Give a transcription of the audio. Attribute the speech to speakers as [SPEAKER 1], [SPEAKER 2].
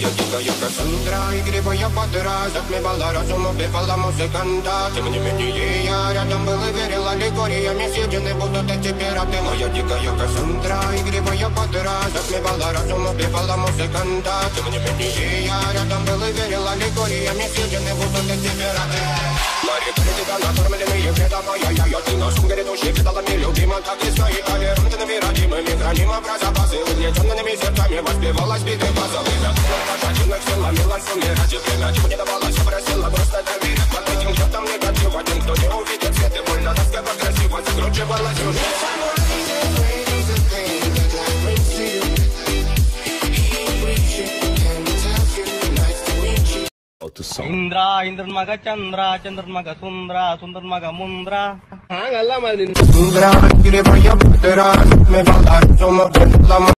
[SPEAKER 1] Моя дикая Кассандра, игривая подра, затмевала разум, убивала музыканта. Тем не менее я рядом был и верил аллегориями, съедены будут эти пираты. Моя дикая Кассандра, игривая подра, затмевала разум, убивала музыканта. Тем не менее я рядом был и верил аллегориями, съедены будут эти пираты. Мари, критика, накормленные бредом, моя ты носом грядущий педалами любима, как и свои толерантными родимыми, хранима про запасы, угнетенными сердцами воспевалась биты базовыми. Пошатенных сил ломилась умирать, и время чего не давалось, я просила просто доверять. Под этим чертом негатив, один, кто не увидит свет, и больно насколько красиво закручивалась сюжет.
[SPEAKER 2] Indra, Indramaga Chandra, Chandramaga Sundra, Sundarmaga Mundra.
[SPEAKER 1] Indra,